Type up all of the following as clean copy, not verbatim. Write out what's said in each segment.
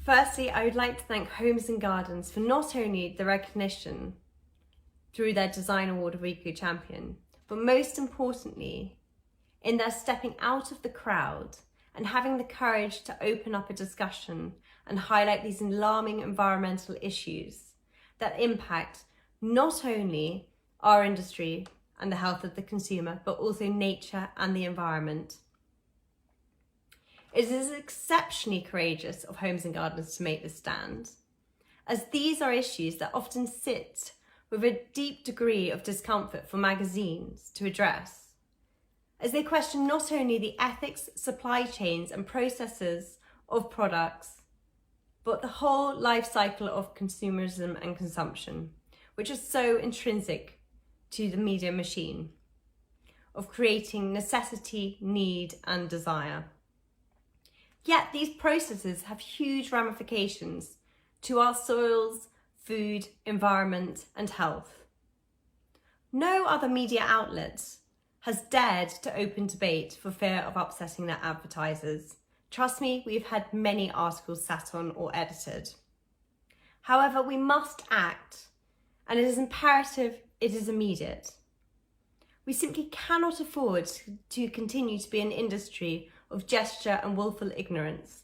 Firstly, I would like to thank Homes and Gardens for not only the recognition through their Design Award of Eco Champion, but most importantly, in their stepping out of the crowd and having the courage to open up a discussion and highlight these alarming environmental issues that impact not only our industry and the health of the consumer, but also nature and the environment. It is exceptionally courageous of Homes and Gardens to make this stand, as these are issues that often sit with a deep degree of discomfort for magazines to address, as they question not only the ethics, supply chains and processes of products, but the whole life cycle of consumerism and consumption, which is so intrinsic to the media machine of creating necessity, need and desire. Yet these processes have huge ramifications to our soils, food, environment and health. No other media outlet has dared to open debate for fear of upsetting their advertisers. Trust me, we've had many articles sat on or edited. However, we must act, and it is imperative it is immediate. We simply cannot afford to continue to be an industry of gesture and willful ignorance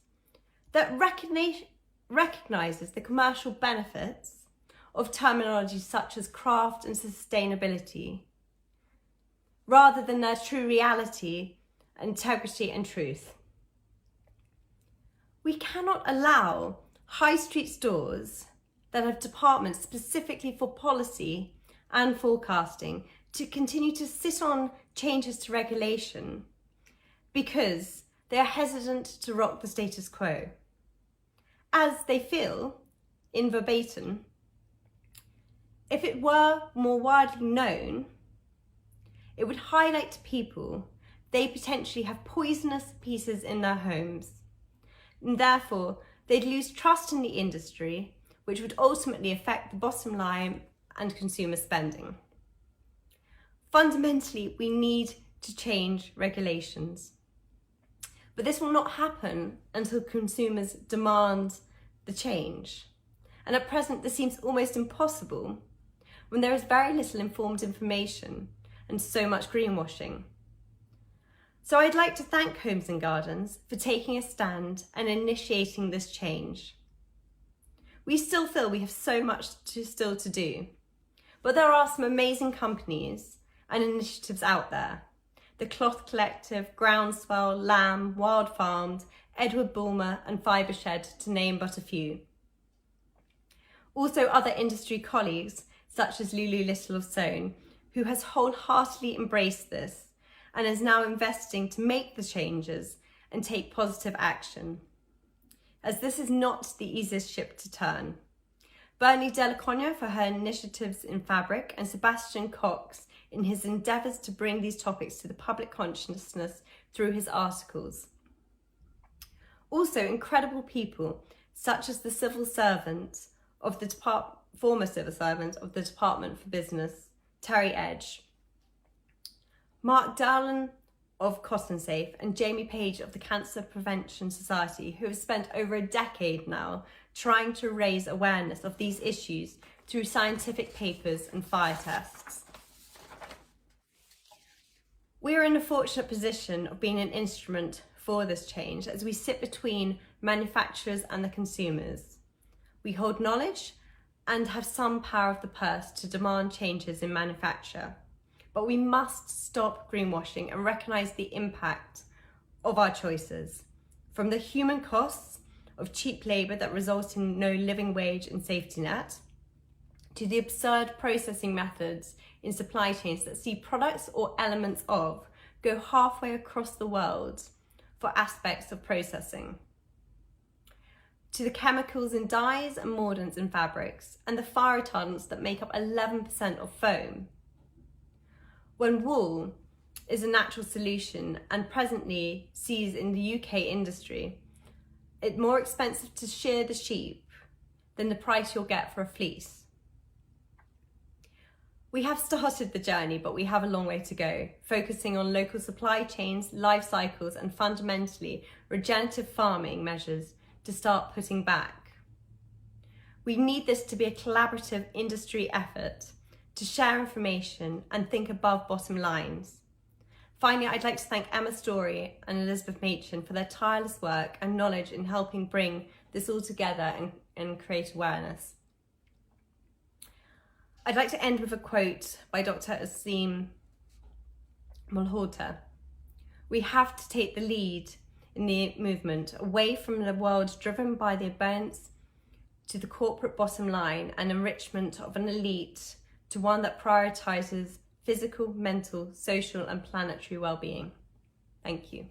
that recognises the commercial benefits of terminology such as craft and sustainability, rather than their true reality, integrity and truth. We cannot allow high street stores that have departments specifically for policy and forecasting to continue to sit on changes to regulation because they are hesitant to rock the status quo, as they feel, in verbatim, if it were more widely known, it would highlight to people they potentially have poisonous pieces in their homes, and therefore they'd lose trust in the industry, which would ultimately affect the bottom line and consumer spending. Fundamentally, we need to change regulations. But this will not happen until consumers demand the change. And at present, this seems almost impossible when there is very little informed information and so much greenwashing. So I'd like to thank Homes and Gardens for taking a stand and initiating this change. We still feel we have so much still to do, but there are some amazing companies and initiatives out there. The Cloth Collective, Groundswell, Lamb, Wild Farmed, Edward Bulmer and Fibre Shed, to name but a few. Also other industry colleagues such as Lulu Little of Sewn, who has wholeheartedly embraced this and is now investing to make the changes and take positive action, as this is not the easiest ship to turn. Bernie Delaconia for her initiatives in fabric, and Sebastian Cox in his endeavours to bring these topics to the public consciousness through his articles. Also incredible people such as the civil servant of the former civil servant of the Department for Business, Terry Edge, Mark Dowland of Cotton Safe and Jamie Page of the Cancer Prevention Society, who have spent over a decade now trying to raise awareness of these issues through scientific papers and fire tests. We are in a fortunate position of being an instrument for this change as we sit between manufacturers and the consumers. We hold knowledge and have some power of the purse to demand changes in manufacture, but we must stop greenwashing and recognise the impact of our choices, from the human costs of cheap labour that result in no living wage and safety net, to the absurd processing methods in supply chains that see products or elements of go halfway across the world for aspects of processing, to the chemicals in dyes and mordants in fabrics and the fire retardants that make up 11% of foam. When wool is a natural solution and presently sees in the UK industry it more expensive to shear the sheep than the price you'll get for a fleece. We have started the journey, but we have a long way to go, focusing on local supply chains, life cycles, and fundamentally regenerative farming measures to start putting back. We need this to be a collaborative industry effort to share information and think above bottom lines. Finally, I'd like to thank Emma Story and Elizabeth Machin for their tireless work and knowledge in helping bring this all together and create awareness. I'd like to end with a quote by Dr. Aseem Malhotra. We have to take the lead in the movement away from the world driven by the abundance to the corporate bottom line and enrichment of an elite to one that prioritises physical, mental, social and planetary well-being. Thank you.